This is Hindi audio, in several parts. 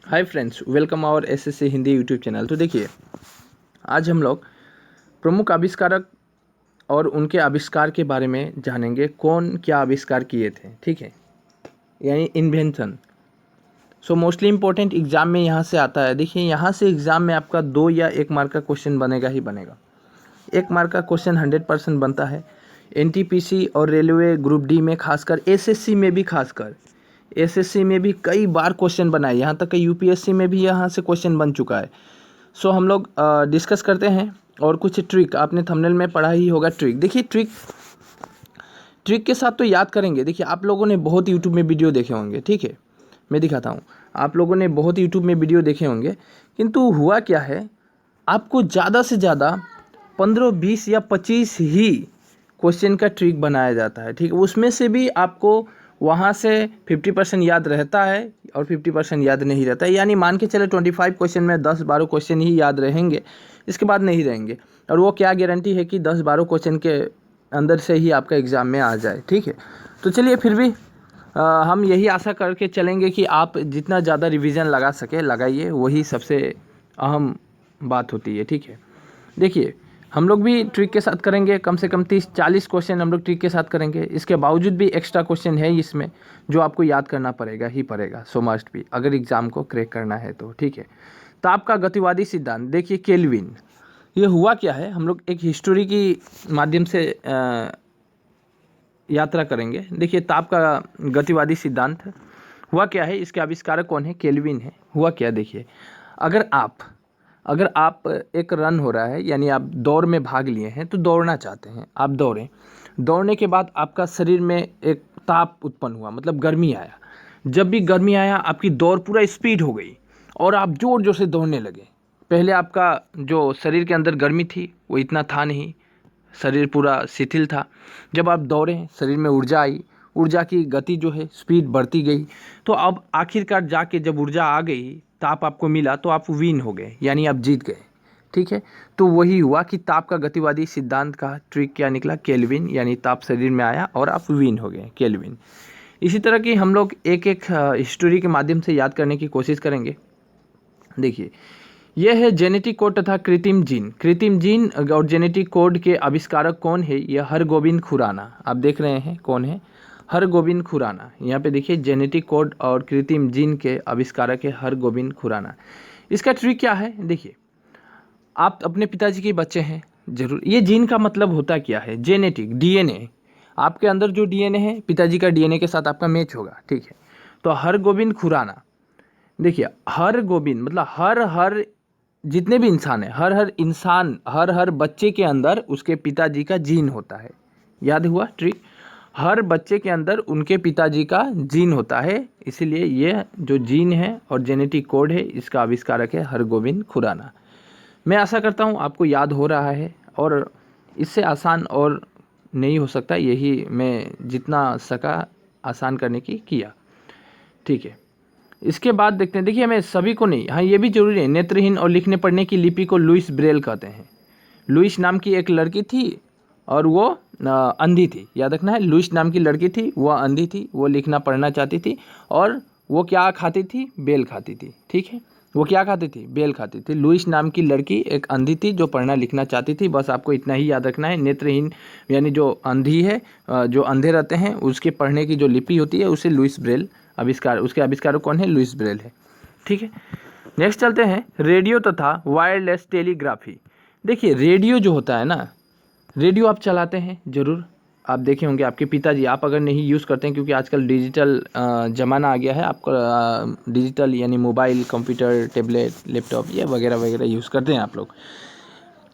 Hi friends, welcome our SSC Hindi YouTube channel. तो देखिए, आज हम लोग प्रमुख आविष्कारक और उनके आविष्कार के बारे में जानेंगे। कौन क्या आविष्कार किए थे, ठीक है, यानी invention. So mostly important exam में यहाँ से आता है। देखिए, यहाँ से एग्जाम में आपका 2 या 1 मार्क का क्वेश्चन बनेगा ही बनेगा। 1 मार्क का क्वेश्चन 100% बनता है। एनटीपीसी और रेलवे ग्रुप डी में खासकर, एसएससी में भी कई बार क्वेश्चन बना है। यहाँ तक कि यूपीएससी में भी यहाँ से क्वेश्चन बन चुका है। सो हम लोग डिस्कस करते हैं और कुछ ट्रिक आपने थंबनेल में पढ़ा ही होगा। ट्रिक देखिए, ट्रिक के साथ तो याद करेंगे। देखिए, आप लोगों ने बहुत यूट्यूब में वीडियो देखे होंगे, ठीक है, मैं दिखाता हूँ। आप लोगों ने बहुत यूट्यूब में वीडियो देखे होंगे, किंतु हुआ क्या है, आपको ज़्यादा से ज़्यादा 15, 20 या 25 ही क्वेश्चन का ट्रिक बनाया जाता है, ठीक है। उसमें से भी आपको वहाँ से 50% याद रहता है और 50% याद नहीं रहता है। यानी मान के चले 25 क्वेश्चन में 10-12 क्वेश्चन ही याद रहेंगे, इसके बाद नहीं रहेंगे। और वो क्या गारंटी है कि 10-12 क्वेश्चन के अंदर से ही आपका एग्ज़ाम में आ जाए, ठीक है। तो चलिए, फिर भी हम यही आशा करके चलेंगे कि आप जितना ज़्यादा रिवीजन लगा सके लगाइए, वही सबसे अहम बात होती है, ठीक है। देखिए, हम लोग भी ट्रिक के साथ करेंगे। कम से कम 30-40 क्वेश्चन हम लोग ट्रिक के साथ करेंगे। इसके बावजूद भी एक्स्ट्रा क्वेश्चन है इसमें, जो आपको याद करना पड़ेगा ही पड़ेगा। सो मस्ट भी, अगर एग्ज़ाम को क्रैक करना है तो, ठीक है। ताप का गतिवादी सिद्धांत, देखिए केल्विन, ये हुआ क्या है, हम लोग एक हिस्ट्री की माध्यम से यात्रा करेंगे। देखिए, ताप का गतिवादी सिद्धांत हुआ क्या है, इसके आविष्कारक कौन है, केल्विन है। हुआ क्या, देखिए, अगर आप एक रन हो रहा है, यानी आप दौड़ में भाग लिए हैं, तो दौड़ना चाहते हैं, आप दौड़ें। दौड़ने के बाद आपका शरीर में एक ताप उत्पन्न हुआ, मतलब गर्मी आया। जब भी गर्मी आया, आपकी दौड़ पूरा स्पीड हो गई और आप ज़ोर ज़ोर से दौड़ने लगे। पहले आपका जो शरीर के अंदर गर्मी थी वो इतना था नहीं, शरीर पूरा शिथिल था। जब आप दौड़े, शरीर में ऊर्जा आई, ऊर्जा की गति जो है, स्पीड बढ़ती गई। तो अब आखिरकार जाके जब ऊर्जा आ गई, ताप आपको मिला, तो आप विन हो गए, यानी आप जीत गए, ठीक है। तो वही हुआ कि ताप का गतिवादी सिद्धांत का ट्रिक क्या निकला, केल्विन, यानी ताप शरीर में आया और आप विन हो गए, केल्विन। इसी तरह की हम लोग एक एक हिस्ट्री के माध्यम से याद करने की कोशिश करेंगे। देखिए, यह है जेनेटिक कोड तथा कृत्रिम जीन और जेनेटिक कोड के आविष्कारक कौन है, यह हरगोबिंद खुराना। आप देख रहे हैं कौन है, हरगोबिंद खुराना। यहाँ पे देखिए, जेनेटिक कोड और कृत्रिम जीन के आविष्कारक है हरगोबिंद खुराना। इसका ट्रिक क्या है, देखिए, आप अपने पिताजी के बच्चे हैं, जरूर। ये जीन का मतलब होता क्या है, जेनेटिक, डीएनए। आपके अंदर जो डीएनए है, पिताजी का डीएनए के साथ आपका मैच होगा, ठीक है। तो हरगोबिंद खुराना, देखिए, हरगोबिंद मतलब हर जितने भी इंसान है, हर इंसान, हर बच्चे के अंदर उसके पिताजी का जीन होता है। याद हुआ ट्रिक, हर बच्चे के अंदर उनके पिताजी का जीन होता है। इसीलिए ये जो जीन है और जेनेटिक कोड है, इसका आविष्कारक है हरगोबिंद खुराना। मैं आशा करता हूँ आपको याद हो रहा है, और इससे आसान और नहीं हो सकता। यही मैं जितना सका आसान करने की किया, ठीक है। इसके बाद देखते हैं, देखिए, मैं सभी को नहीं, हाँ, ये भी जरूरी है, नेत्रहीन और लिखने पढ़ने की लिपि को लुइस ब्रेल कहते हैं। लुइस नाम की एक लड़की थी और वो अंधी थी, याद रखना है। लुइस नाम की लड़की थी, वह अंधी थी, वो लिखना पढ़ना चाहती थी, और वो क्या खाती थी, बेल खाती थी, ठीक है। वो क्या खाती थी, बेल खाती थी। लुइस नाम की लड़की एक अंधी थी जो पढ़ना लिखना चाहती थी। बस आपको इतना ही याद रखना है। नेत्रहीन यानी जो अंधी है, जो अंधे रहते हैं, उसके पढ़ने की जो लिपि होती है, उसे लुइस ब्रेल आविष्कार, उसके आविष्कारक कौन है, लुइस ब्रेल है, ठीक है। नेक्स्ट चलते हैं, रेडियो तथा वायरलेस टेलीग्राफी। देखिए, रेडियो जो होता है ना, रेडियो आप चलाते हैं जरूर, आप देखे होंगे आपके पिताजी, आप अगर नहीं यूज़ करते हैं, क्योंकि आजकल डिजिटल ज़माना आ गया है, आपका डिजिटल यानी मोबाइल, कंप्यूटर, टैबलेट, लैपटॉप, ये वगैरह वगैरह यूज़ करते हैं आप लोग।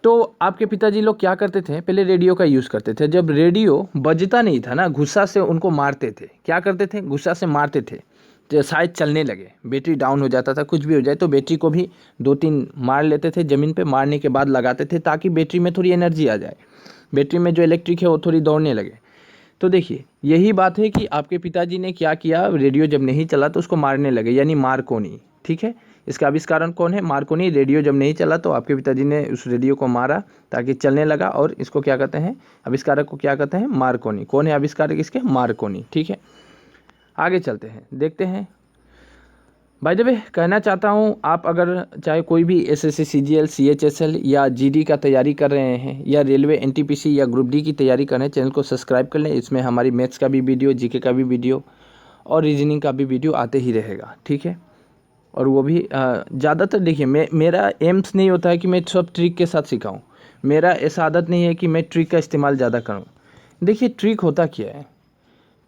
तो आपके पिताजी लोग क्या करते थे, पहले रेडियो का यूज़ करते थे। जब रेडियो बजता नहीं था ना, गुस्सा से उनको मारते थे। क्या करते थे, गुस्सा से मारते थे, जो शायद चलने लगे, बैटरी डाउन हो जाता था, कुछ भी हो जाए, तो बैटरी को भी 2-3 मार लेते थे ज़मीन पे, मारने के बाद लगाते थे, ताकि बैटरी में थोड़ी एनर्जी आ जाए, बैटरी में जो इलेक्ट्रिक है वो थोड़ी दौड़ने लगे। तो देखिए, यही बात है कि आपके पिताजी ने क्या किया, रेडियो जब नहीं चला तो उसको मारने लगे, यानी मार्कोनी, ठीक है। इसका आविष्कारक कौन है, मार्कोनी। रेडियो जब नहीं चला तो आपके पिताजी ने उस रेडियो को मारा ताकि चलने लगा, और इसको क्या कहते हैं, आविष्कारक को क्या कहते हैं, मार्कोनी। कौन है आविष्कारक इसके, मार्कोनी, ठीक है। आगे चलते हैं, देखते हैं, बाय द वे कहना चाहता हूँ, आप अगर चाहे कोई भी एसएससी सीजीएल सीएचएसएल या जीडी का तैयारी कर रहे हैं या रेलवे एनटीपीसी या ग्रुप डी की तैयारी कर रहे हैं, चैनल को सब्सक्राइब कर लें। इसमें हमारी मैथ्स का भी वीडियो, जीके का भी वीडियो और रीजनिंग का भी वीडियो आते ही रहेगा, ठीक है। और वो भी ज़्यादातर देखिए, मेरा एम्स नहीं होता है कि मैं सब ट्रिक के साथ सिखाऊँ। मेरा ऐसा आदत नहीं है कि मैं ट्रिक का इस्तेमाल ज़्यादा करूँ। देखिए ट्रिक होता क्या है,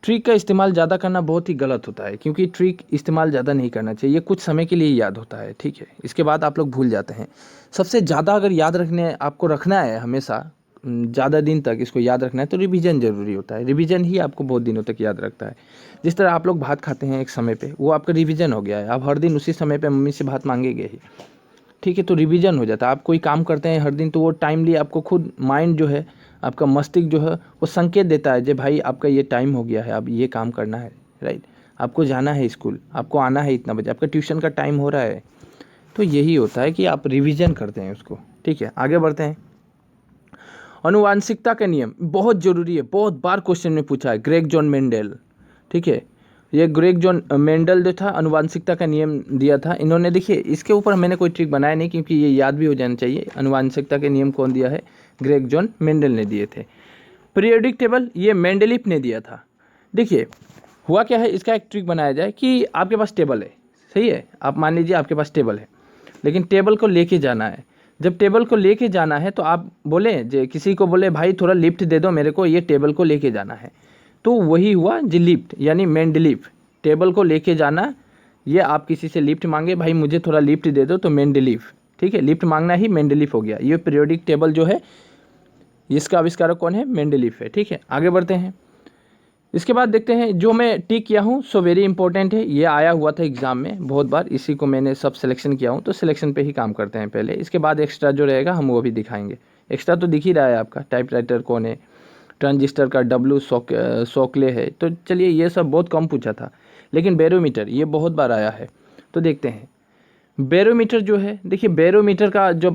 ट्रिक का इस्तेमाल ज़्यादा करना बहुत ही गलत होता है, क्योंकि ट्रिक इस्तेमाल ज़्यादा नहीं करना चाहिए। ये कुछ समय के लिए याद होता है, ठीक है, इसके बाद आप लोग भूल जाते हैं। सबसे ज़्यादा अगर याद आपको रखना है, हमेशा ज़्यादा दिन तक इसको याद रखना है, तो रिवीजन ज़रूरी होता है। रिवीजन ही आपको बहुत दिनों तक याद रखता है। जिस तरह आप लोग भात खाते हैं एक समय पे, वो आपका रिवीजन हो गया है। आप हर दिन उसी समय पे मम्मी से भात मांगेंगे ही, ठीक है, तो रिवीजन हो जाता है। आप कोई काम करते हैं हर दिन, तो वो टाइमली आपको खुद माइंड जो है, आपका मस्तिष्क जो है, वो संकेत देता है कि भाई आपका ये टाइम हो गया है, अब ये काम करना है, राइट। आपको जाना है स्कूल, आपको आना है इतना बजे, आपका ट्यूशन का टाइम हो रहा है। तो यही होता है कि आप रिवीजन करते हैं उसको, ठीक है। आगे बढ़ते हैं। आनुवांशिकता का नियम बहुत ज़रूरी है, बहुत बार क्वेश्चन में पूछा है। ग्रेग जॉन मेंडल, ठीक है, ये ग्रेग जॉन मेंडल जो था, आनुवांशिकता का नियम दिया था इन्होंने। देखिए इसके ऊपर मैंने कोई ट्रिक बनाया नहीं, क्योंकि ये याद भी हो जाना चाहिए। आनुवांशिकता के नियम कौन दिया है? ग्रेग जॉन मेंडल ने दिए थे। पीरियोडिक टेबल ये मेंडलीफ ने दिया था। देखिए हुआ क्या है, इसका एक ट्रिक बनाया जाए कि आपके पास टेबल है, सही है, आप मान लीजिए आपके पास टेबल है, लेकिन टेबल को लेके जाना है। जब टेबल को लेके जाना है तो आप बोले, जो किसी को बोले भाई थोड़ा लिफ्ट दे दो मेरे को, ये टेबल को लेके जाना है, तो वही हुआ जी लिफ्ट, यानी मेंडलीफ। टेबल को लेके जाना, ये आप किसी से लिफ्ट मांगे, भाई मुझे थोड़ा लिफ्ट दे दो, तो मेंडलीफ, ठीक है, लिफ्ट मांगना ही मेंडलीफ हो गया। ये पीरियोडिक टेबल जो है, इसका आविष्कारक कौन है? मेंडलीफ है, ठीक है। आगे बढ़ते हैं। इसके बाद देखते हैं, जो मैं टिक किया हूँ सो वेरी इंपॉर्टेंट है। ये आया हुआ था एग्जाम में बहुत बार, इसी को मैंने सब सिलेक्शन किया हूँ, तो सिलेक्शन पे ही काम करते हैं पहले। इसके बाद एक्स्ट्रा जो रहेगा हम वो भी दिखाएंगे। एक्स्ट्रा तो दिख ही रहा है आपका, टाइपराइटर कौन है, ट्रांजिस्टर का डब्लू सोकले है। तो चलिए ये सब बहुत कम पूछा था, लेकिन बैरोमीटर ये बहुत बार आया है, तो देखते हैं। बैरोमीटर जो है, देखिए बैरोमीटर का जो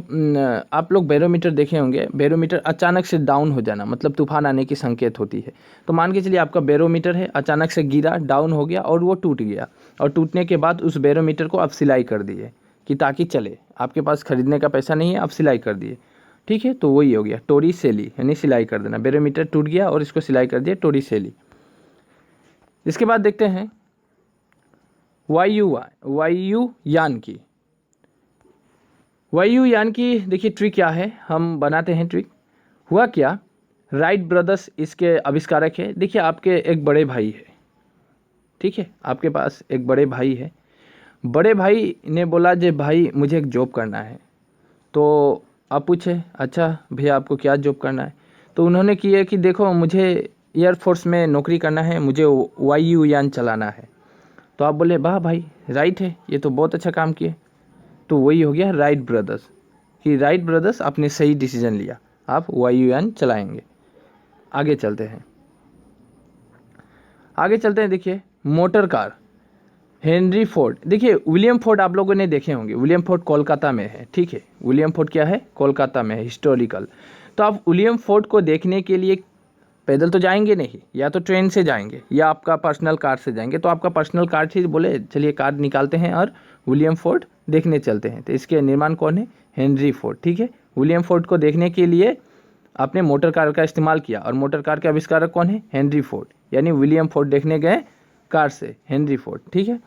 आप लोग बैरोमीटर देखे होंगे, बैरोमीटर अचानक से डाउन हो जाना मतलब तूफान आने की संकेत होती है। तो मान के चलिए आपका बैरोमीटर है, अचानक से गिरा, डाउन हो गया और वो टूट गया, और टूटने के बाद उस बैरोमीटर को आप सिलाई कर दिए कि ताकि चले। आपके पास खरीदने का पैसा नहीं है, आप सिलाई कर दिए, ठीक है, तो वही हो गया टोरी सेली, यानी सिलाई कर देना। बैरोमीटर टूट गया और इसको सिलाई कर दिया, टोरी सेली। इसके बाद देखते हैं वायुयान की। वायुयान की देखिए ट्रिक क्या है, हम बनाते हैं ट्रिक। हुआ क्या, राइट ब्रदर्स इसके आविष्कारक है। देखिए आपके एक बड़े भाई है, ठीक है, आपके पास एक बड़े भाई है। बड़े भाई ने बोला जे भाई मुझे एक जॉब करना है। तो आप पूछे अच्छा भैया आपको क्या जॉब करना है? तो उन्होंने किया कि देखो मुझे एयरफोर्स में नौकरी करना है, मुझे वायुयान चलाना है। तो आप बोले वाह भाई राइट है, ये तो बहुत अच्छा काम किए। तो वही हो गया राइट ब्रदर्स, कि राइट ब्रदर्स आपने सही डिसीजन लिया, आप वायुयान चलाएंगे। आगे चलते हैं, देखिए मोटर कार, हेनरी फोर्ड। देखिए विलियम फोर्ड आप लोगों ने देखे होंगे, विलियम फोर्ड कोलकाता में है, ठीक है, विलियम फोर्ड क्या है? कोलकाता में है, हिस्टोरिकल। तो आप विलियम फोर्ड को देखने के लिए पैदल तो जाएंगे नहीं, या तो ट्रेन से जाएंगे या आपका पर्सनल कार से जाएंगे। तो आपका पर्सनल कार थी, बोले चलिए कार निकालते हैं और विलियम फोर्ड देखने चलते हैं। तो इसके निर्माण कौन है? हेनरी फोर्ड, ठीक है। विलियम फोर्ड को देखने के लिए आपने मोटर कार का इस्तेमाल किया, और मोटर कार के आविष्कारक कौन है? हेनरी फोर्ड, यानी विलियम फोर्ड देखने गए कार से, हेनरी फोर्ड, ठीक है।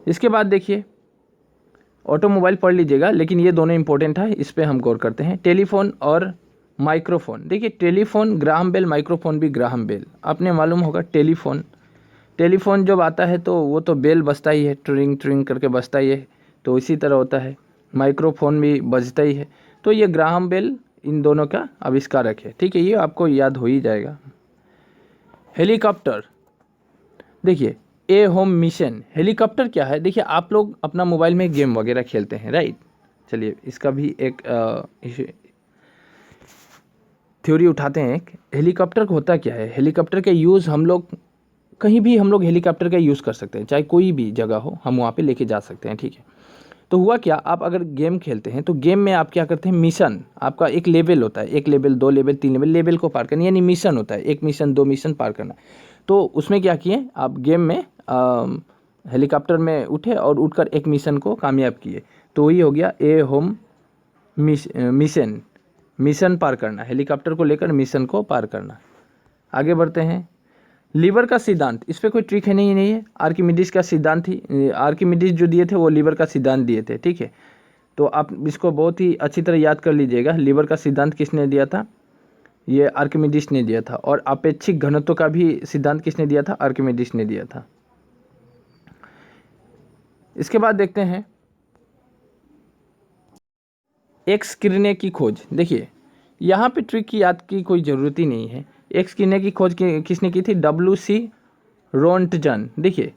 इसके बाद देखिए ऑटोमोबाइल पढ़ लीजिएगा, लेकिन ये दोनों इंपॉर्टेंट है, इस पर हम गौर करते हैं। टेलीफोन और माइक्रोफोन। देखिए टेलीफोन ग्राहम बेल, माइक्रोफोन भी ग्राहम बेल। आपने मालूम होगा टेलीफोन जब आता है तो वो तो बेल बजता ही है, ट्रिंग ट्रिंग करके बजता ही है, तो इसी तरह होता है माइक्रोफोन भी बजता ही है। तो ये ग्राहम बेल इन दोनों का आविष्कारक है, ठीक है, ये आपको याद हो ही जाएगा। हेलीकॉप्टर, देखिए ए होम मिशन। हेलीकॉप्टर क्या है? देखिए आप लोग अपना मोबाइल में गेम वगैरह खेलते हैं, राइट। चलिए इसका भी एक थ्योरी उठाते हैं। हेलीकॉप्टर को होता क्या है, हेलीकॉप्टर के यूज़ हम लोग कहीं भी हम लोग हेलीकॉप्टर का यूज़ कर सकते हैं, चाहे कोई भी जगह हो हम वहाँ पे लेके जा सकते हैं, ठीक है। तो हुआ क्या, आप अगर गेम खेलते हैं तो गेम में आप क्या करते हैं, मिशन, आपका एक लेवल होता है, 1 लेवल 2 लेवल 3 लेवल, लेवल को पार करना, यानी मिशन होता है, 1 मिशन 2 मिशन पार करना। तो उसमें क्या किए आप, गेम में हेलीकॉप्टर में उठे और उठकर एक मिशन को कामयाब किए। तो वही हो गया ए होम मिशन, मिशन पार करना, हेलीकॉप्टर को लेकर मिशन को पार करना। आगे बढ़ते हैं। लीवर का सिद्धांत, इस पर कोई ट्रिक है नहीं है, आर्किमिडीज का सिद्धांत थी, आर्किमिडीज जो दिए थे वो लीवर का सिद्धांत दिए थे, ठीक है। तो आप इसको बहुत ही अच्छी तरह याद कर लीजिएगा। लीवर का सिद्धांत किसने दिया था? ये आर्किमिडीज ने दिया था। और अपेक्षिक घनत्व का भी सिद्धांत किसने दिया था? आर्किमिडीज ने दिया था। इसके बाद देखते हैं एक्स किरणें की खोज। देखिए यहाँ पे ट्रिक की याद की कोई ज़रूरत ही नहीं है। एक्स किरणें की खोज किसने की थी? WC Roentgen. देखिए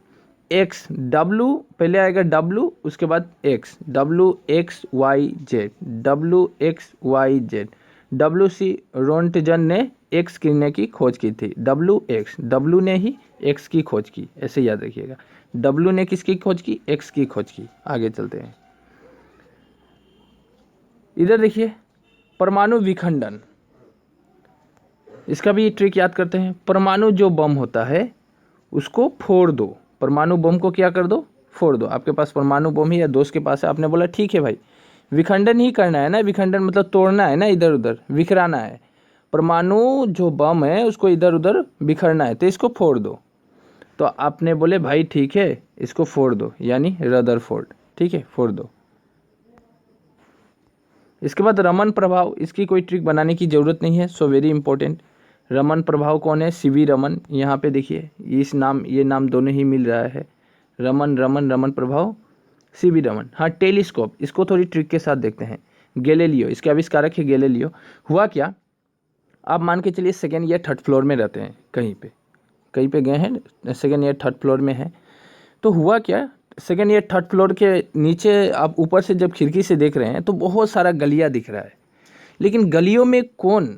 एक्स, डब्लू पहले आएगा डब्लू, उसके बाद x, WXYZ, WXYZ। WC Roentgen ने एक्स किरणें की खोज की थी। डब्लू ने ही एक्स की खोज की, ऐसे याद रखिएगा। डब्लू ने किसकी खोज की? एक्स की खोज की। आगे चलते हैं। इधर देखिए परमाणु विखंडन, इसका भी ट्रिक याद करते हैं। परमाणु जो बम होता है उसको फोड़ दो, परमाणु बम को क्या कर दो? फोड़ दो। आपके पास परमाणु बम है या दोस्त के पास है, आपने बोला ठीक है भाई, विखंडन ही करना है ना, विखंडन मतलब तोड़ना है ना, इधर उधर बिखराना है। परमाणु जो बम है उसको इधर उधर बिखरना है, तो इसको फोड़ दो। तो आपने बोले भाई ठीक है इसको फोड़ दो, यानी रदरफोर्ड, ठीक है, फोड़ दो। इसके बाद रमन प्रभाव, इसकी कोई ट्रिक बनाने की ज़रूरत नहीं है, सो वेरी इंपॉर्टेंट। रमन प्रभाव कौन है? CV रमन। यहाँ पे देखिए इस नाम, ये नाम दोनों ही मिल रहा है, रमन प्रभाव, CV रमन। हाँ टेलीस्कोप, इसको थोड़ी ट्रिक के साथ देखते हैं। गैलीलियो, इसके आविष्कारक है गैलीलियो। हुआ क्या, आप मान के चलिए सेकेंड या थर्ड फ्लोर में रहते हैं, कहीं पे गए हैं, सेकेंड या थर्ड फ्लोर में है। तो हुआ क्या, सेकेंड या थर्ड फ्लोर के नीचे आप ऊपर से जब खिड़की से देख रहे हैं तो बहुत सारा गलियाँ दिख रहा है, लेकिन गलियों में कौन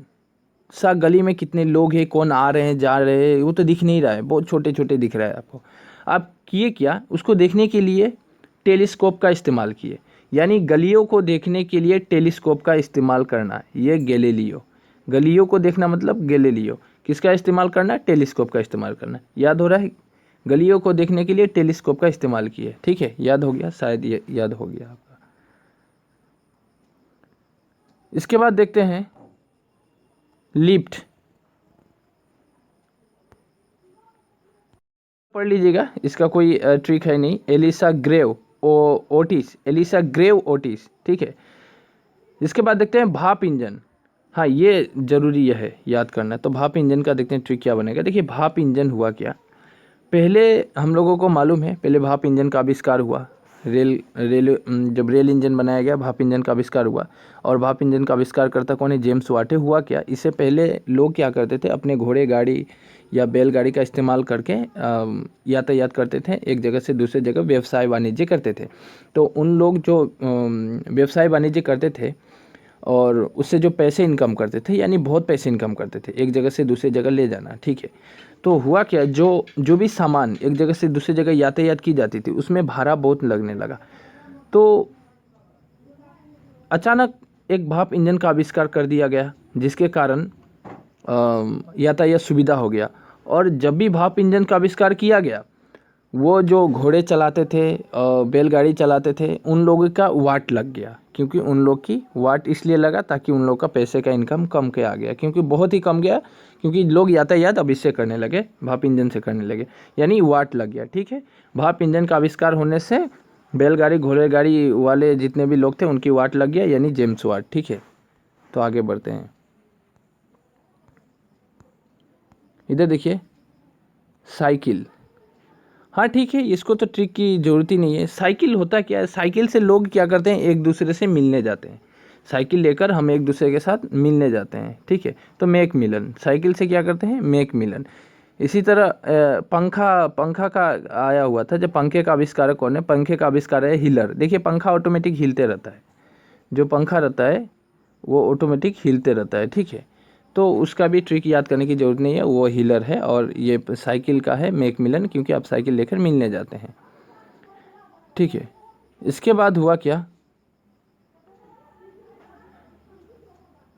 सा गली में कितने लोग हैं, कौन आ रहे हैं जा रहे हैं, वो तो दिख नहीं रहा है, बहुत छोटे छोटे दिख रहा है आपको। आप किए क्या, उसको देखने के लिए टेलीस्कोप का इस्तेमाल किए, यानी गलियों को देखने के लिए टेलीस्कोप का इस्तेमाल करना, ये गैलीलियो। गलियों को देखना मतलब गैलीलियो, किसका इस्तेमाल करना? टेलीस्कोप का इस्तेमाल करना। याद हो रहा है? गलियों को देखने के लिए टेलीस्कोप का इस्तेमाल किए, ठीक है, याद हो गया, शायद ये याद हो गया आपका। इसके बाद देखते हैं लिफ्ट, पढ़ लीजिएगा, इसका कोई ट्रिक है नहीं। Elisha Graves Otis, Elisha Graves Otis, ठीक है। इसके बाद देखते हैं भाप इंजन। हाँ ये जरूरी है याद करना। तो भाप इंजन का देखते हैं ट्रिक क्या बनेगा। देखिए भाप इंजन हुआ क्या, पहले हम लोगों को मालूम है, पहले भाप इंजन का आविष्कार हुआ, जब रेल इंजन बनाया गया भाप इंजन का आविष्कार हुआ। और भाप इंजन का आविष्कार करता कौन है? James Watt. हुआ क्या, इससे पहले लोग क्या करते थे, अपने घोड़े गाड़ी या बैलगाड़ी का इस्तेमाल करके यातायात करते थे, एक जगह से दूसरे जगह व्यवसाय वाणिज्य करते थे। तो उन लोग जो व्यवसाय वाणिज्य करते थे और उससे जो पैसे इनकम करते थे, यानी बहुत पैसे इनकम करते थे, एक जगह से दूसरी जगह ले जाना, ठीक है। तो हुआ क्या, जो भी सामान एक जगह से दूसरी जगह यातायात की जाती थी उसमें भाड़ा बहुत लगने लगा। तो अचानक एक भाप इंजन का आविष्कार कर दिया गया, जिसके कारण यातायात सुविधा हो गया। और जब भी भाप इंजन का आविष्कार किया गया, वो जो घोड़े चलाते थे, बैलगाड़ी चलाते थे, उन लोगों का वाट लग गया, क्योंकि उन लोग की वाट इसलिए लगा ताकि उन लोग का पैसे का इनकम कम के आ गया, क्योंकि बहुत ही कम गया, क्योंकि लोग यातायात अब इससे करने लगे, भाप इंजन से करने लगे, यानी वाट लग गया, ठीक है। भाप इंजन का आविष्कार होने से बैलगाड़ी घोड़े गाड़ी वाले जितने भी लोग थे उनकी वाट लग गया, यानी जेम्स वाट, ठीक है। तो आगे बढ़ते हैं। इधर देखिए साइकिल। हाँ ठीक है, इसको तो ट्रिक की ज़रूरत ही नहीं है। साइकिल होता क्या है, साइकिल से लोग क्या करते हैं, एक दूसरे से मिलने जाते हैं। साइकिल लेकर हम एक दूसरे के साथ मिलने जाते हैं, ठीक है। तो मेक मिलन, साइकिल से क्या करते हैं, मेक मिलन। इसी तरह पंखा का आया हुआ था, जब पंखे का आविष्कारक कौन है? पंखे का आविष्कार है हिलर। देखिए पंखा ऑटोमेटिक हिलते रहता है, जो पंखा रहता है वो ऑटोमेटिक हिलते रहता है, ठीक है। तो उसका भी ट्रिक याद करने की ज़रूरत नहीं है, वो हीलर है। और ये साइकिल का है मेक मिलन, क्योंकि आप साइकिल लेकर मिलने जाते हैं, ठीक है। इसके बाद हुआ क्या,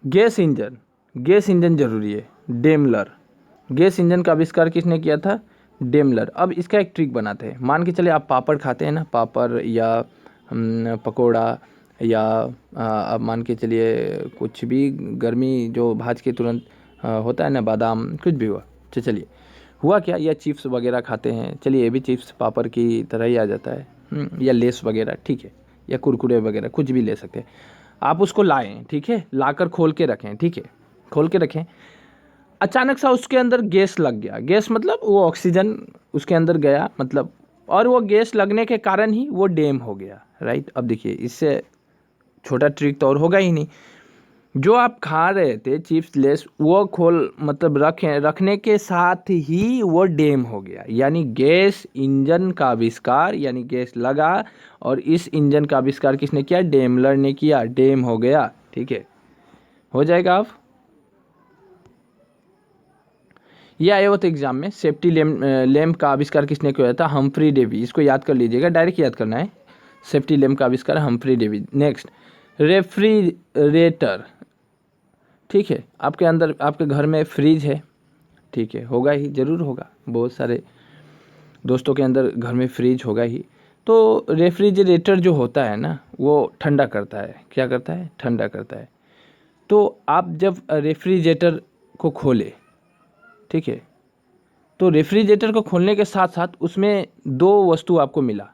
गैस इंजन। गैस इंजन जरूरी है, डेमलर। गैस इंजन का आविष्कार किसने किया था? डेमलर। अब इसका एक ट्रिक बनाते हैं। मान के चले आप पापड़ खाते हैं ना, पापड़ या पकोड़ा या आप मान के चलिए कुछ भी गर्मी जो भाज के तुरंत होता है ना, बादाम, कुछ भी हुआ। तो चलिए हुआ क्या, या चिप्स वगैरह खाते हैं, चलिए ये भी चिप्स पापड़ की तरह ही आ जाता है, या लेस वगैरह, ठीक है, या कुरकुरे वगैरह, कुछ भी ले सकते हैं। आप उसको लाएं, ठीक है, लाकर खोल के रखें, ठीक है, खोल के रखें। अचानक सा उसके अंदर गैस लग गया। गैस मतलब वो ऑक्सीजन उसके अंदर गया, मतलब, और वो गैस लगने के कारण ही वो डैम हो गया, राइट। अब देखिए इससे छोटा ट्रिक तो और होगा ही नहीं। जो आप खा रहे थे चिप्स लेस, वो खोल मतलब रखने के साथ ही वो डैम हो गया। यानी गैस इंजन का आविष्कार, यानी गैस लगा और इस इंजन का आविष्कार किसने किया, डेमलर ने किया, डैम हो गया, ठीक है, हो जाएगा। आप ये आया हुआ था एग्जाम में, सेफ्टी लैम्प का आविष्कार किसने किया था, हम्फ्री डेवी। इसको याद कर लीजिएगा, डायरेक्ट याद करना है, सेफ्टी लैम्प का आविष्कार हम्फ्री डेवी। नेक्स्ट, रेफ्रिजरेटर, ठीक है, आपके अंदर आपके घर में फ्रिज है, ठीक है, होगा ही, ज़रूर होगा, बहुत सारे दोस्तों के अंदर घर में फ्रिज होगा ही। तो रेफ्रिजरेटर जो होता है ना, वो ठंडा करता है, क्या करता है, ठंडा करता है। तो आप जब रेफ्रिजरेटर को खोले, ठीक है, तो रेफ्रिजरेटर को खोलने के साथ साथ उसमें दो वस्तु आपको मिला,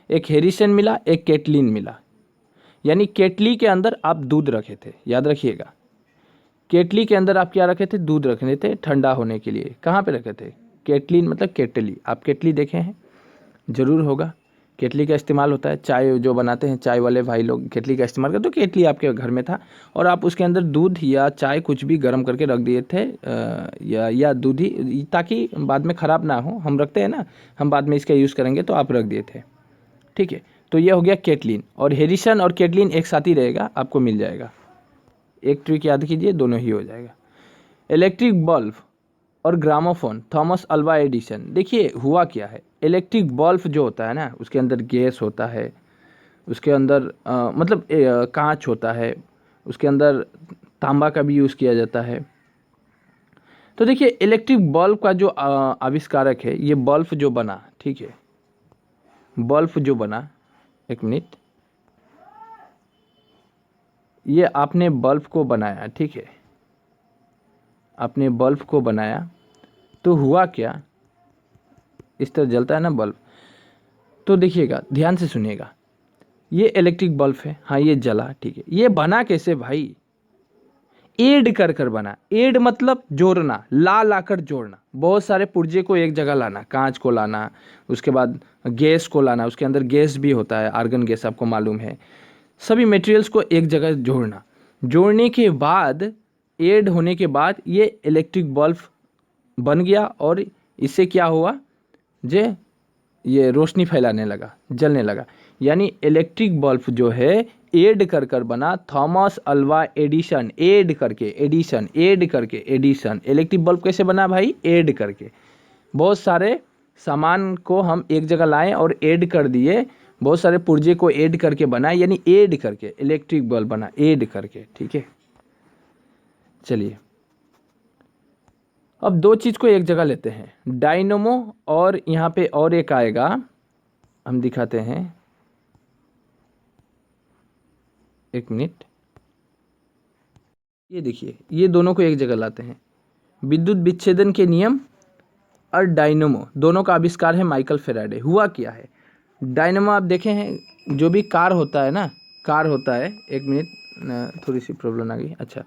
एक हैरिसन मिला, एक केटलिन मिला। यानी केटली के अंदर आप दूध रखे थे, याद रखिएगा, केटली के अंदर आप क्या रखे थे, दूध रखे थे ठंडा होने के लिए। कहाँ पे रखे थे, केटलिन मतलब केटली। आप केटली देखे हैं, ज़रूर होगा, केटली का इस्तेमाल होता है, चाय जो बनाते हैं चाय वाले भाई लोग केटली का इस्तेमाल करते, तो केटली आपके घर में था और आप उसके अंदर दूध या चाय कुछ भी गर्म करके रख दिए थे, या दूध ही, ताकि बाद में ख़राब ना हो, हम रखते हैं ना, हम बाद में इसका यूज़ करेंगे, तो आप रख दिए थे, ठीक है। तो ये हो गया केटलिन, और हैरिसन और केटलिन एक साथ ही रहेगा, आपको मिल जाएगा। एक ट्रिक याद कीजिए, दोनों ही हो जाएगा। इलेक्ट्रिक बल्ब और ग्रामोफोन, थॉमस अल्वा एडिसन। देखिए हुआ क्या है, इलेक्ट्रिक बल्ब जो होता है ना, उसके अंदर गैस होता है, उसके अंदर मतलब कांच होता है, उसके अंदर तांबा का भी यूज़ किया जाता है। तो देखिए इलेक्ट्रिक बल्ब का जो आविष्कारक है, ये बल्ब जो बना, ठीक है, बल्ब जो बना, एक मिनट, ये आपने बल्ब को बनाया, ठीक है, आपने बल्ब को बनाया, तो हुआ क्या, इस तरह जलता है ना बल्ब। तो देखिएगा, ध्यान से सुनिएगा, ये इलेक्ट्रिक बल्ब है, हाँ ये जला, ठीक है, ये बना कैसे भाई, एड कर कर बना। एड मतलब जोड़ना, ला कर जोड़ना, बहुत सारे पुर्जे को एक जगह लाना, कांच को लाना, उसके बाद गैस को लाना, उसके अंदर गैस भी होता है, आर्गन गैस आपको मालूम है, सभी मटेरियल्स को एक जगह जोड़ना, जोड़ने के बाद, एड होने के बाद ये इलेक्ट्रिक बल्ब बन गया, और इससे क्या हुआ, ये रोशनी फैलाने लगा, जलने लगा। यानी इलेक्ट्रिक बल्ब जो है एड कर कर बना, थॉमस अल्वा एडिसन, एड करके एडिसन, एड करके एडिसन। इलेक्ट्रिक बल्ब कैसे बना भाई, एड करके, बहुत सारे सामान को हम एक जगह लाएं और ऐड कर दिए, बहुत सारे पुर्जे को ऐड करके बना, यानी ऐड करके इलेक्ट्रिक बल्ब बना, ऐड करके, ठीक है। चलिए अब दो चीज़ को एक जगह लेते हैं, डायनमो, और यहाँ पे और एक आएगा, हम दिखाते हैं, एक मिनट, ये देखिए, ये दोनों को एक जगह लाते हैं, विद्युत विच्छेदन के नियम और डायनमो, दोनों का आविष्कार है माइकल फेराडे। हुआ क्या है, डायनमो आप देखे हैं, जो भी कार होता है ना, कार होता है, एक मिनट, थोड़ी सी प्रॉब्लम आ गई, अच्छा,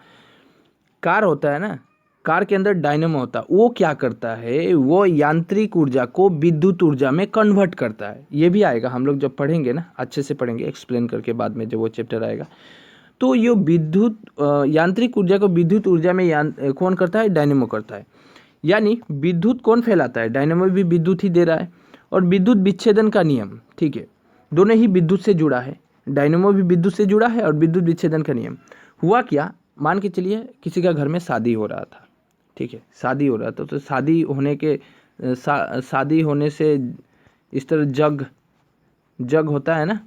कार होता है ना, कार के अंदर डायनमो होता है, वो क्या करता है, वो यांत्रिक ऊर्जा को विद्युत ऊर्जा में कन्वर्ट करता है। ये भी आएगा, हम लोग जब पढ़ेंगे ना, अच्छे से पढ़ेंगे एक्सप्लेन करके बाद में, जब वो चैप्टर आएगा। तो ये विद्युत यांत्रिक ऊर्जा को विद्युत ऊर्जा में कौन करता है, डायनेमो करता है। यानी विद्युत कौन फैलाता है, डायनेमो भी विद्युत ही दे रहा है। और विद्युत विच्छेदन का नियम, ठीक है, दोनों ही विद्युत से जुड़ा है, डायनेमो भी विद्युत से जुड़ा है और विद्युत विच्छेदन का नियम। हुआ क्या, मान के चलिए किसी का घर में शादी हो रहा था, ठीक है, शादी हो रहा था, तो शादी होने के शादी होने से इस तरह जग होता है ना,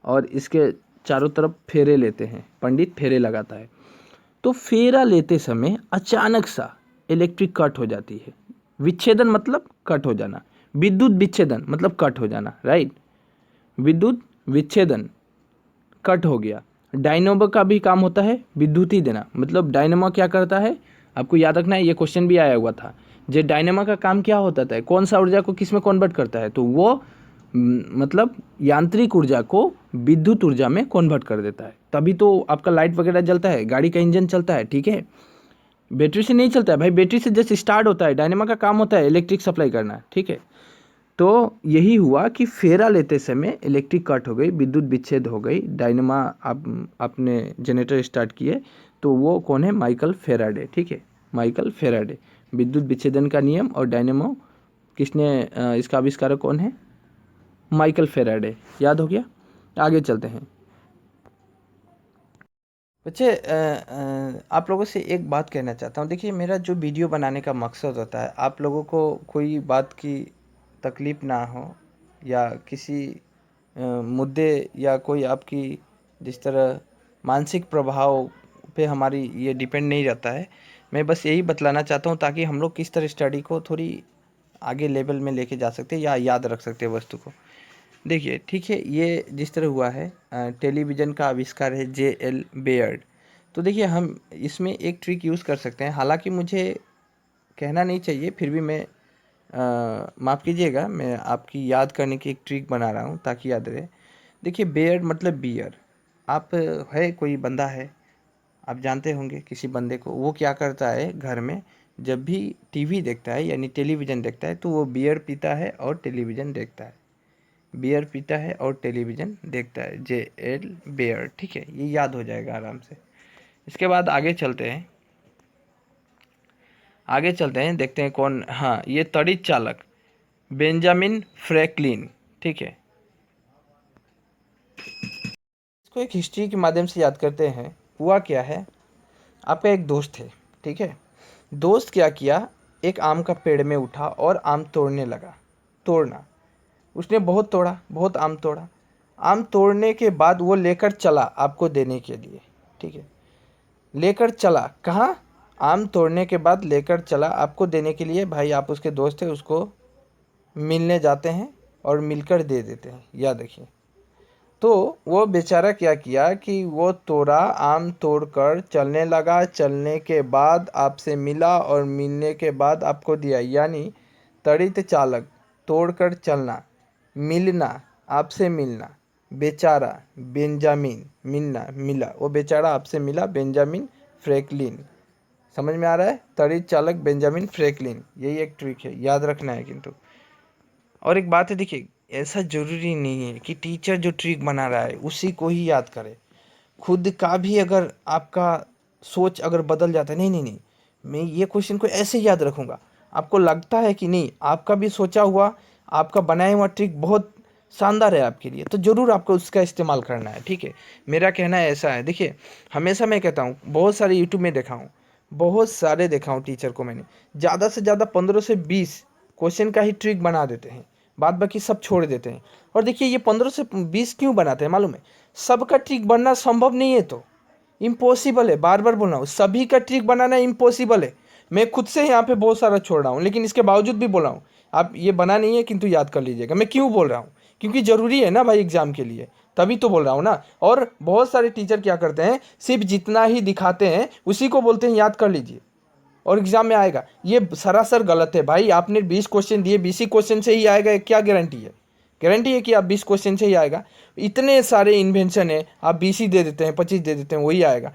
और इसके चारों तरफ फेरे लेते हैं, पंडित फेरे लगाता है। तो फेरा लेते समय अचानक सा इलेक्ट्रिक कट हो जाती है, विच्छेदन मतलब कट हो जाना, विद्युत विच्छेदन मतलब कट हो जाना, राइट। विद्युत विच्छेदन, कट हो गया। डायनेमो का भी काम होता है विद्युत ही देना, मतलब डायनेमो क्या करता है, आपको याद रखना है, ये क्वेश्चन भी आया हुआ था। जो डायनेमो का काम क्या होता है, कौन सा ऊर्जा को किस में कन्वर्ट करता है, तो वो मतलब यांत्रिक ऊर्जा को विद्युत ऊर्जा में कन्वर्ट कर देता है। तभी तो आपका लाइट वगैरह जलता है, गाड़ी का इंजन चलता है, ठीक है। बैटरी से नहीं चलता है भाई, बैटरी से जस्ट स्टार्ट होता है, डायनेमो का काम होता है इलेक्ट्रिक सप्लाई करना, ठीक है। तो यही हुआ कि फेरा लेते समय इलेक्ट्रिक कट हो गई, विद्युत विच्छेद हो गई, डायनेमा आपने जनरेटर स्टार्ट किए, तो वो कौन है, माइकल फेराडे, ठीक है, माइकल फेराडे। विद्युत विच्छेदन का नियम और डायनेमो किसने इसका आविष्कारक कौन है, माइकल फेराडे, याद हो गया। आगे चलते हैं बच्चे। आप लोगों से एक बात कहना चाहता हूँ। देखिए, मेरा जो वीडियो बनाने का मकसद होता है, आप लोगों को कोई बात की तकलीफ़ ना हो, या किसी मुद्दे या कोई आपकी जिस तरह मानसिक प्रभाव पे हमारी ये डिपेंड नहीं रहता है। मैं बस यही बतलाना चाहता हूँ ताकि हम लोग किस तरह स्टडी को थोड़ी आगे लेवल में लेके जा सकते हैं या याद रख सकते हैं वस्तु को। देखिए, ठीक है, ये जिस तरह हुआ है, टेलीविज़न का आविष्कार है जे.एल. बेयर्ड। तो देखिए, हम इसमें एक ट्रिक यूज़ कर सकते हैं, हालांकि मुझे कहना नहीं चाहिए, फिर भी मैं माफ़ कीजिएगा, मैं आपकी याद करने की एक ट्रिक बना रहा हूँ ताकि याद रहे। देखिए, बेयर्ड मतलब बियर। आप है, कोई बंदा है, आप जानते होंगे किसी बंदे को, वो क्या करता है घर में, जब भी टीवी देखता है यानी टेलीविज़न देखता है, तो वो बियर पीता है और टेलीविज़न देखता है, बियर पीता है और टेलीविज़न देखता है, जे.एल. बेयर, ठीक है, ये याद हो जाएगा आराम से। इसके बाद आगे चलते हैं, आगे चलते हैं, देखते हैं कौन, हाँ, ये तड़ित चालक बेंजामिन फ्रैंकलिन, ठीक है। इसको एक हिस्ट्री के माध्यम से याद करते हैं। हुआ क्या है, आपका एक दोस्त है, ठीक है। दोस्त क्या किया, एक आम का पेड़ में उठा और आम तोड़ने लगा, तोड़ना, उसने बहुत तोड़ा, बहुत आम तोड़ा। आम तोड़ने के बाद वो लेकर चला आपको देने के लिए, ठीक है, लेकर चला कहाँ, आम तोड़ने के बाद लेकर चला आपको देने के लिए। भाई, आप उसके दोस्त हैं, उसको मिलने जाते हैं और मिलकर दे देते हैं, याद रखिए। तो वो बेचारा क्या किया कि वो तोड़ा, आम तोड़कर चलने लगा, चलने के बाद आपसे मिला और मिलने के बाद आपको दिया, यानी तड़ित चालक, तोड़कर चलना, मिलना, आपसे मिलना, बेचारा बेंजामिन, मिलना, मिला, वो बेचारा आपसे मिला, बेंजामिन फ्रैंकलिन। समझ में आ रहा है, तड़ित चालक बेंजामिन फ्रैंकलिन, यही एक ट्रिक है, याद रखना है किंतु। और एक बात है, देखिए, ऐसा ज़रूरी नहीं है कि टीचर जो ट्रिक बना रहा है उसी को ही याद करे। खुद का भी अगर आपका सोच अगर बदल जाता है, नहीं नहीं नहीं, मैं ये क्वेश्चन को ऐसे याद रखूँगा, आपको लगता है कि नहीं, आपका भी सोचा हुआ, आपका बनाया हुआ ट्रिक बहुत शानदार है आपके लिए, तो ज़रूर आपको उसका इस्तेमाल करना है, ठीक है। मेरा कहना ऐसा है, देखिए, हमेशा मैं कहता हूँ, बहुत सारे यूट्यूब में देखा हूँ, बहुत सारे देखा हूँ टीचर को मैंने, ज़्यादा से ज़्यादा 15 से 20 क्वेश्चन का ही ट्रिक बना देते हैं, बाद बाकी सब छोड़ देते हैं। और देखिए, ये 15 से 20 क्यों बनाते हैं मालूम है, सबका ट्रिक बनना संभव नहीं है, तो इम्पॉसिबल है, बार बार बोल रहा हूँ, सभी का ट्रिक बनाना इम्पॉसिबल है। मैं खुद से यहाँ पे बहुत सारा छोड़ रहा हूँ, लेकिन इसके बावजूद भी बोल रहा हूँ, आप ये बना नहीं है किंतु याद कर लीजिएगा। मैं क्यों बोल रहा हूँ, क्योंकि ज़रूरी है ना भाई एग्जाम के लिए, तभी तो बोल रहा हूँ ना। और बहुत सारे टीचर क्या करते हैं, सिर्फ जितना ही दिखाते हैं उसी को बोलते हैं याद कर लीजिए और एग्जाम में आएगा, ये सरासर गलत है भाई। आपने 20 क्वेश्चन दिए, 20 ही क्वेश्चन से ही आएगा, क्या गारंटी है, गारंटी है कि आप 20 क्वेश्चन से ही आएगा? इतने सारे इन्वेंशन है, आप 20 ही दे देते हैं, 25 दे देते हैं, वही आएगा।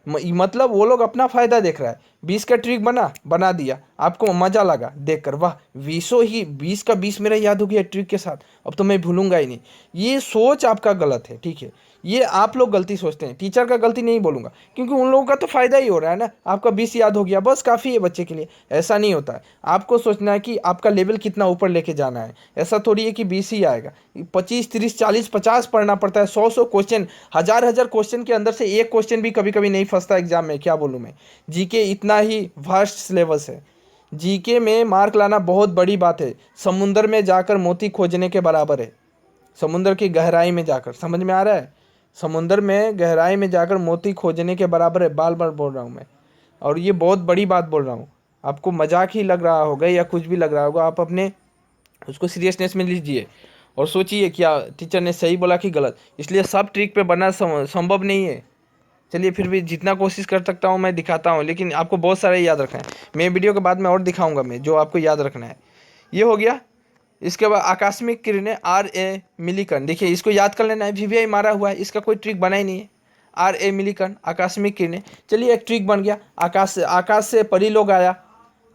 मतलब वो लोग अपना फ़ायदा देख रहा है। 20 का ट्रिक बना दिया, आपको मज़ा लगा देखकर, वाह, 20 का 20 मेरा याद हो गया ट्रिक के साथ, अब तो मैं भूलूंगा ही नहीं। ये सोच आपका गलत है, ठीक है, ये आप लोग गलती सोचते हैं, टीचर का गलती नहीं बोलूँगा, क्योंकि उन लोगों का तो फ़ायदा ही हो रहा है ना, आपका 20 याद हो गया, बस काफ़ी है बच्चे के लिए। ऐसा नहीं होता है, आपको सोचना है कि आपका लेवल कितना ऊपर लेके जाना है। ऐसा थोड़ी है कि 20 ही आएगा, 25, 30, 40, 50 पढ़ना पड़ता है, 100 क्वेश्चन, हज़ार क्वेश्चन के अंदर से एक क्वेश्चन भी कभी कभी नहीं फंसता एग्जाम में, क्या बोलूँ मैं। जीके इतना ही वास्ट सिलेबस है, जीके में मार्क लाना बहुत बड़ी बात है, समुंदर में जाकर मोती खोजने के बराबर है। समुंदर की गहराई में जाकर, समझ में आ रहा है, समुंदर में गहराई में जाकर मोती खोजने के बराबर है, बार बार बोल रहा हूँ मैं, और ये बहुत बड़ी बात बोल रहा हूँ। आपको मजाक ही लग रहा होगा या कुछ भी लग रहा होगा, आप अपने उसको सीरियसनेस में लीजिए और सोचिए क्या टीचर ने सही बोला कि गलत। इसलिए सब ट्रिक पे बनना संभव नहीं है। चलिए फिर भी जितना कोशिश कर सकता हूँ मैं दिखाता हूँ, लेकिन आपको बहुत सारे याद रखना है। मैं वीडियो के बाद में और दिखाऊंगा मैं जो आपको याद रखना है। ये हो गया। इसके बाद आकस्मिक किरणें, RA मिलीकण, देखिए इसको याद कर लेना है। VVI मारा हुआ है, इसका कोई ट्रिक बना ही नहीं है। RA मिलीकण, आकस्मिक किरणें। चलिए एक ट्रिक बन गया। आकाश से परी लोग आया,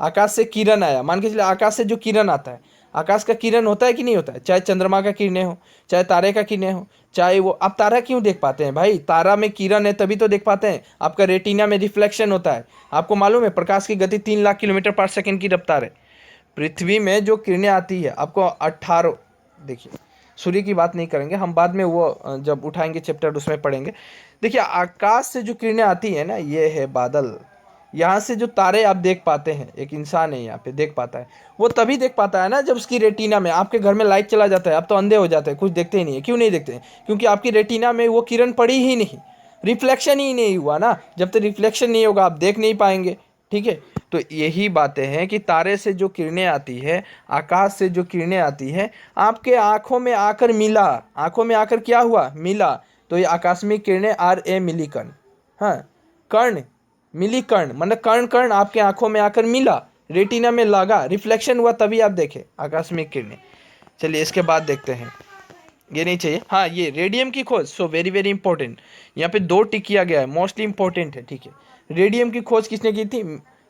आकाश से किरण आया। मान के चलिए आकाश से जो किरण आता है, आकाश का किरण होता है कि नहीं होता है, चाहे चंद्रमा का किरणें हो, चाहे तारे का किरणें हो, चाहे वो, आप तारा क्यों देख पाते हैं भाई? तारा में किरण है तभी तो देख पाते हैं। आपका रेटिना में रिफ्लेक्शन होता है। आपको मालूम है प्रकाश की गति 3 लाख किलोमीटर पर सेकंड की रफ्तार है। पृथ्वी में जो किरणें आती है आपको 18, देखिए सूर्य की बात नहीं करेंगे हम, बाद में वो जब उठाएंगे चैप्टर उसमें पढ़ेंगे। देखिए आकाश से जो किरणें आती है ना, ये है बादल। यहाँ से जो तारे आप देख पाते हैं, एक इंसान है यहाँ पे देख पाता है, वो तभी देख पाता है ना जब उसकी रेटिना में, आपके घर में लाइट चला जाता है आप तो अंधे हो जाते हैं, कुछ देखते ही नहीं है। क्यों नहीं देखते हैं? क्योंकि आपकी रेटिना में वो किरण पड़ी ही नहीं, रिफ्लेक्शन ही नहीं हुआ ना। जब तक रिफ्लेक्शन नहीं होगा आप देख नहीं पाएंगे। ठीक है, तो यही बातें हैं कि तारे से जो किरणें आती है, आकाश से जो किरणें आती है, आपके आंखों में आकर मिला, आंखों में आकर क्या हुआ, मिला। तो ये आकस्मिक किरणें RA मिलीकण। हाँ, कर्ण मिलीकर्ण मतलब कर्ण कर्ण आपके आंखों में आकर मिला, रेटिना में लगा, रिफ्लेक्शन हुआ, तभी आप देखे आकस्मिक किरणें। चलिए इसके बाद देखते हैं। ये नहीं चाहिए। हाँ, ये रेडियम की खोज, सो वेरी वेरी इंपॉर्टेंट। यहाँ पे 2 टिक किया गया है, मोस्टली इंपॉर्टेंट है। ठीक है, रेडियम की खोज किसने की थी?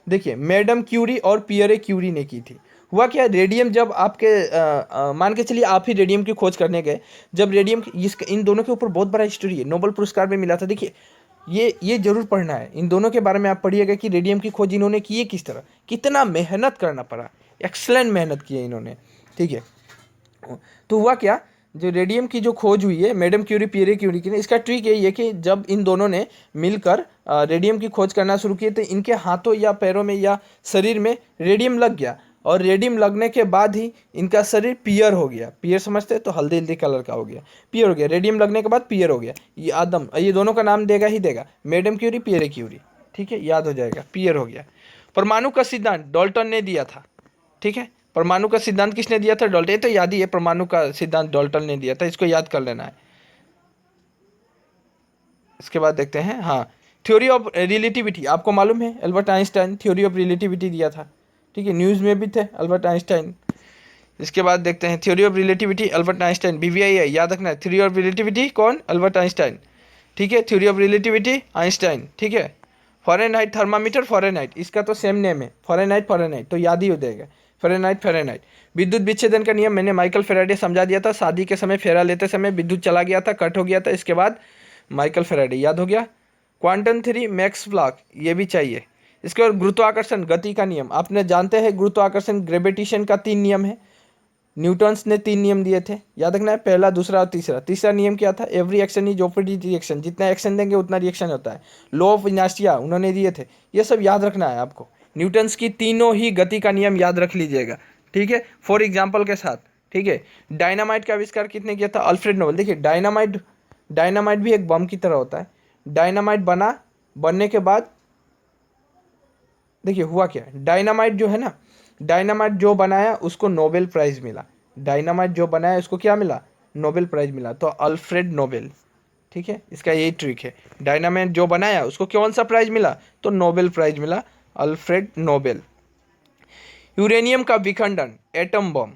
देखिए मैडम क्यूरी और पियरे क्यूरी ने की थी। हुआ क्या, रेडियम जब आपके मान के चलिए आप ही रेडियम की खोज करने गए, जब रेडियम इन दोनों के ऊपर बहुत बड़ा हिस्ट्री है, नोबेल पुरस्कार भी मिला था। देखिए ये जरूर पढ़ना है, इन दोनों के बारे में आप पढ़िएगा कि रेडियम की खोज इन्होंने की है किस तरह, कितना मेहनत करना पड़ा, एक्सलेंट मेहनत की है इन्होंने। ठीक है, तो हुआ क्या, जो रेडियम की जो खोज हुई है मैडम क्यूरी पियरे क्यूरी की ने, इसका ट्रिक यही है कि जब इन दोनों ने मिलकर रेडियम की खोज करना शुरू किए तो इनके हाथों या पैरों में या शरीर में रेडियम लग गया, और रेडियम लगने के बाद ही इनका शरीर पियर हो गया। पियर समझते हैं तो हल्दी हल्दी कलर का हो गया, पियर हो गया। रेडियम लगने के बाद पियर हो गया। ये आदम, ये दोनों का नाम देगा ही देगा, मैडम क्यूरी पियरे क्यूरी। ठीक है, याद हो जाएगा, पियर हो गया। परमाणु का सिद्धांत डाल्टन ने दिया था। ठीक है, परमाणु का सिद्धांत किसने दिया था? डाल्टन। ये तो याद ही है, परमाणु का सिद्धांत डाल्टन ने दिया था, इसको याद कर लेना है। इसके बाद देखते हैं, हाँ, थ्योरी ऑफ रिलेटिविटी आपको मालूम है, Albert Einstein theory of relativity दिया था। ठीक है, न्यूज़ में भी थे अल्बर्ट आइंस्टाइन। इसके बाद देखते हैं theory of relativity Albert Einstein, BVI है, याद रखना है। थ्योरी ऑफ रिलेटिविटी कौन? Albert Einstein. ठीक है, थ्योरी ऑफ रिलेटिविटी आइंस्टाइन। ठीक है, फ़ारेनहाइट थर्मामीटर, फ़ारेनहाइट इसका तो सेम नेम है, फ़ारेनहाइट तो याद ही हो जाएगा, फ़ारेनहाइट। विद्युत विच्छेदन का नियम मैंने माइकल फेराडे समझा दिया था, शादी के समय फेरा लेते समय विद्युत चला गया था, कट हो गया था, इसके बाद माइकल फेराडे, याद हो गया। क्वांटम थ्योरी मैक्स प्लैंक, ये भी चाहिए। इसके बाद गुरुत्वाकर्षण गति का नियम, आपने जानते हैं गुरुत्वाकर्षण ग्रेविटेशन का 3 नियम है। न्यूटन्स ने 3 नियम दिए थे, याद रखना है, पहला, दूसरा और तीसरा। तीसरा नियम क्या था? Every action is opposite reaction, जितना एक्शन देंगे उतना रिएक्शन होता है। लॉ ऑफ इनर्शिया उन्होंने दिए थे, ये सब याद रखना है आपको। न्यूटन्स की तीनों ही गति का नियम याद रख लीजिएगा। ठीक है, फॉर एग्जाम्पल के साथ। ठीक है, डायनामाइट का आविष्कार किसने किया था? Alfred Nobel. देखिए डायनामाइट भी एक बम की तरह होता है। डायनामाइट बनने के बाद देखिए हुआ क्या, डायनामाइट जो है ना, डायनामाइट जो बनाया उसको नोबेल प्राइज मिला। डायनामाइट जो बनाया उसको क्या मिला? नोबेल प्राइज मिला, तो अल्फ्रेड नोबेल। ठीक है, इसका यही ट्रिक है, डायनामाइट जो बनाया उसको कौन सा प्राइज मिला? तो नोबेल प्राइज मिला, अल्फ्रेड नोबेल। यूरेनियम का विखंडन, एटम बम,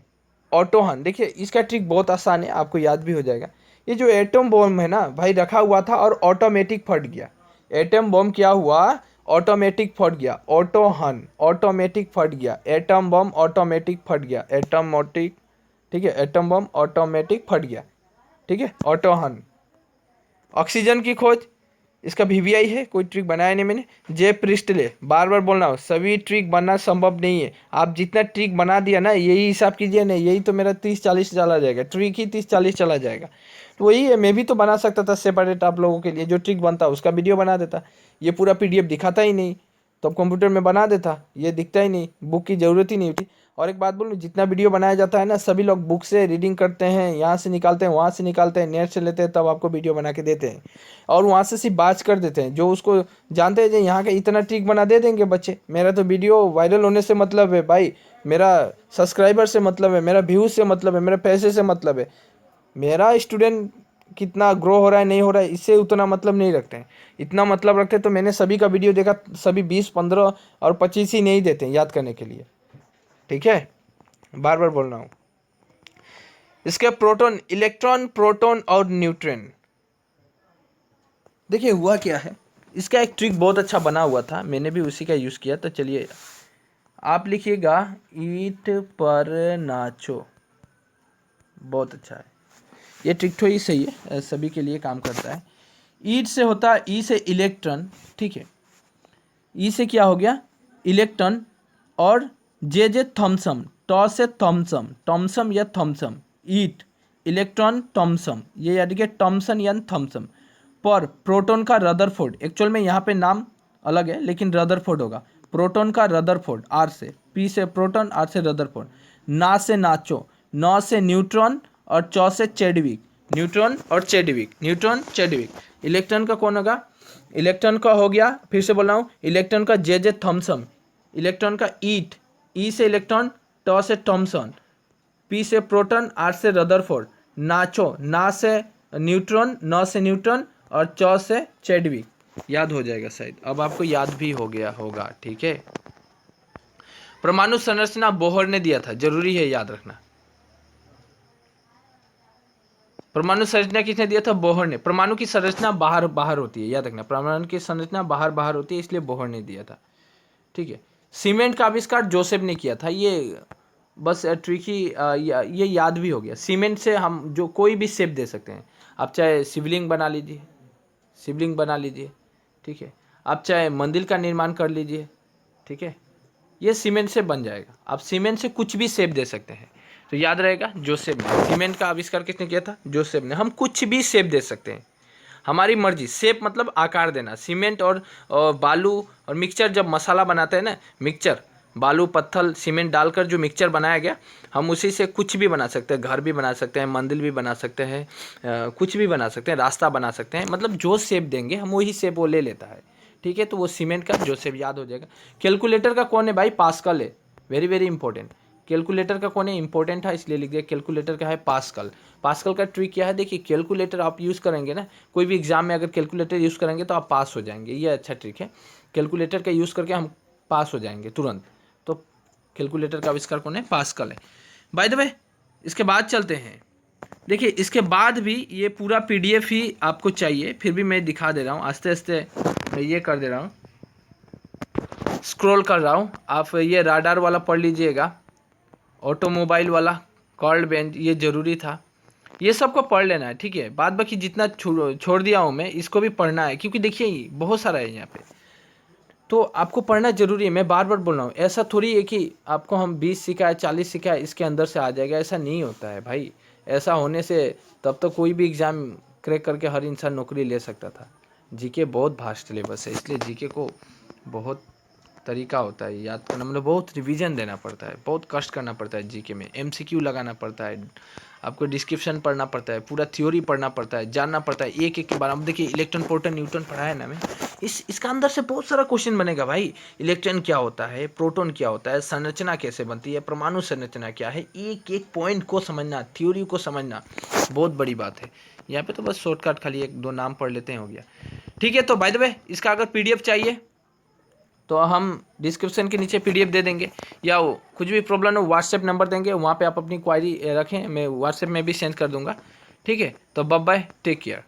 ऑटोहन। देखिए इसका ट्रिक बहुत आसान है, आपको याद भी हो जाएगा। ये जो एटम बम है ना भाई, रखा हुआ था और ऑटोमेटिक फट गया। एटम बम क्या हुआ? ऑटोमेटिक फट गया। ऑटोहन, ऑटोमेटिक फट गया। एटम बम ऑटोमेटिक फट गया, एटमोटिक। ठीक है, एटम बम ऑटोमेटिक फट गया। ठीक है, ऑटोहन। ऑक्सीजन की खोज, इसका VVI है, कोई ट्रिक बनाया नहीं मैंने। जे प्रिस्टले, बार बार बोलना हो, सभी ट्रिक बनना संभव नहीं है। आप जितना ट्रिक बना दिया ना, यही हिसाब कीजिए ना, यही तो मेरा 30-40 चला जाएगा, ट्रिक ही 30-40 चला जाएगा। तो वही है, मैं भी तो बना सकता था सेपरेट आप लोगों के लिए, जो ट्रिक बनता उसका वीडियो बना देता। ये पूरा PDF दिखाता ही नहीं, तो अब कंप्यूटर में बना देता, ये दिखता ही नहीं, बुक की ज़रूरत ही नहीं होती। और एक बात बोलूँ, जितना वीडियो बनाया जाता है ना, सभी लोग बुक से रीडिंग करते हैं, यहाँ से निकालते हैं, वहाँ से निकालते हैं, नेट से लेते हैं, तब आपको वीडियो बना के देते हैं, और वहाँ से सिर्फ बात कर देते हैं। जो उसको जानते हैं, जो यहाँ का इतना ट्रिक बना दे देंगे बच्चे। मेरा तो वीडियो वायरल होने से मतलब है भाई, मेरा सब्सक्राइबर से मतलब है, मेरा व्यूज़ से मतलब है, मेरे पैसे से मतलब है। मेरा स्टूडेंट कितना ग्रो हो रहा है नहीं हो रहा है, इससे उतना मतलब नहीं रखते हैं। इतना मतलब रखते तो मैंने सभी का वीडियो देखा, सभी 20, 15 और 25 ही नहीं देते हैं याद करने के लिए। ठीक है, बार बार बोल रहा हूँ। इसके प्रोटॉन, इलेक्ट्रॉन, प्रोटॉन और न्यूट्रॉन। देखिए हुआ क्या है, इसका एक ट्रिक बहुत अच्छा बना हुआ था, मैंने भी उसी का यूज़ किया। तो चलिए आप लिखिएगा, ईट पर नाचो। बहुत अच्छा है ये ट्रिक, तो ही सही है, सभी के लिए काम करता है। ईट से होता है, ई से इलेक्ट्रॉन, ठीक है, ई से क्या हो गया, इलेक्ट्रॉन, और जे जे थॉम्सम, टॉ से थॉम्सम, टॉम्सम या थॉम्सम, ईट, इलेक्ट्रॉन, थॉम्सम, ये यानी कि टॉम्सन या थॉम्सम। पर प्रोटॉन का रदरफोर्ड, एक्चुअल में यहाँ पे नाम अलग है लेकिन रदरफोर्ड होगा। प्रोटॉन का रदरफोर्ड, आर से, पी से प्रोटॉन, आर से रदरफोर्ड। ना से नाचो, नौ से न्यूट्रॉन, और चौ से चेडविक, न्यूट्रॉन और चेडविक, न्यूट्रॉन चेडविक। इलेक्ट्रॉन का कौन होगा, इलेक्ट्रॉन का हो गया, फिर से बोल रहा हूँ, इलेक्ट्रॉन का जे जे थॉम्सन, इलेक्ट्रॉन का ईट, ई से इलेक्ट्रॉन, टॉ से थॉम्सन, पी से प्रोटॉन, आर से रदरफोर्ड। नाचो, ना से न्यूट्रॉन, नौ से न्यूट्रॉन, और चौ से चेडविक। याद हो जाएगा शायद, अब आपको याद भी हो गया होगा। ठीक है, परमाणु संरचना बोहर ने दिया था, जरूरी है याद रखना। परमाणु संरचना किसने दिया था, बोहर ने। परमाणु की संरचना बाहर बाहर होती है, याद रखना, परमाणु की संरचना बाहर बाहर होती है, इसलिए बोहर ने दिया था। ठीक है, सीमेंट का आविष्कार जोसेफ ने किया था। ये बस ट्रिकी, ये याद भी हो गया। सीमेंट से हम जो कोई भी शेप दे सकते हैं। आप चाहे शिवलिंग बना लीजिए, शिवलिंग बना लीजिए, ठीक है, आप चाहे मंदिर का निर्माण कर लीजिए, ठीक है, ये सीमेंट से बन जाएगा। आप सीमेंट से कुछ भी शेप दे सकते हैं, तो याद रहेगा जोसेफ ने। सीमेंट का आविष्कार किसने किया था, जोसेफ ने। हम कुछ भी शेप दे सकते हैं, हमारी मर्जी। शेप मतलब आकार देना। सीमेंट और बालू और मिक्सचर, जब मसाला बनाते हैं ना, मिक्सचर, बालू पत्थर सीमेंट डालकर जो मिक्सचर बनाया गया, हम उसी से कुछ भी बना सकते हैं। घर भी बना सकते हैं, मंदिर भी बना सकते हैं, कुछ भी बना सकते हैं, रास्ता बना सकते हैं। मतलब जो शेप देंगे हम वही शेप वो ले लेता है। ठीक है, तो वो सीमेंट का जो शेप याद हो जाएगा। कैलकुलेटर का कौन है भाई, पास्कल है। Very very important. कैलकुलेटर का कौन है, इंपॉर्टेंट है इसलिए लिख दिया। कैलकुलेटर का है पास्कल। पास्कल का ट्रिक क्या है, देखिए, कैलकुलेटर आप यूज़ करेंगे ना, कोई भी एग्जाम में अगर कैलकुलेटर यूज़ करेंगे तो आप पास हो जाएंगे। ये अच्छा ट्रिक है, कैलकुलेटर का यूज़ करके हम पास हो जाएंगे तुरंत। तो कैलकुलेटर का आविष्कार कौन है, पास्कल है। बाय द वे, इसके बाद चलते हैं। देखिए, इसके बाद भी ये पूरा PDF ही आपको चाहिए, फिर भी मैं दिखा दे रहा हूँ आस्ते आस्ते, मैं ये कर दे रहा हूँ, स्क्रॉल कर रहा हूँ। आप ये राडार वाला पढ़ लीजिएगा, ऑटोमोबाइल वाला, कॉल्ड बेंच, ये ज़रूरी था, ये सबको पढ़ लेना है। ठीक है, बाद बाकी जितना छोड़ दिया हूँ मैं, इसको भी पढ़ना है, क्योंकि देखिए बहुत सारा है यहाँ पे, तो आपको पढ़ना जरूरी है। मैं बार बार बोल रहा हूँ, ऐसा थोड़ी है कि आपको हम 20 सिखाए, 40 सिखाए, इसके अंदर से आ जाएगा, ऐसा नहीं होता है भाई। ऐसा होने से तब तो कोई भी एग्ज़ाम क्रैक करके हर इंसान नौकरी ले सकता था। जीके बहुत भास्ट सिलेबस है, इसलिए जीके को बहुत तरीका होता है याद करना, मतलब बहुत रिवीजन देना पड़ता है, बहुत कष्ट करना पड़ता है। जीके में MCQ लगाना पड़ता है, आपको डिस्क्रिप्शन पढ़ना पड़ता है, पूरा थ्योरी पढ़ना पड़ता है, जानना पड़ता है एक एक के बारे में। देखिए, इलेक्ट्रॉन, प्रोटॉन, न्यूट्रॉन पढ़ाया ना मैं, इसका अंदर से बहुत सारा क्वेश्चन बनेगा भाई। इलेक्ट्रॉन क्या होता है, प्रोटॉन क्या होता है, संरचना कैसे बनती है, परमाणु संरचना क्या है, एक एक पॉइंट को समझना, थ्योरी को समझना बहुत बड़ी बात है। यहाँ पे तो बस शॉर्टकट खाली एक दो नाम पढ़ लेते हैं, हो गया। ठीक है, तो बाय द वे, इसका अगर PDF चाहिए तो हम डिस्क्रिप्शन के नीचे PDF दे देंगे, या वो कुछ भी प्रॉब्लम हो WhatsApp नंबर देंगे, वहाँ पे आप अपनी क्वायरी रखें, मैं WhatsApp में भी सेंड कर दूंगा। ठीक है, तो बाय बाय, टेक केयर।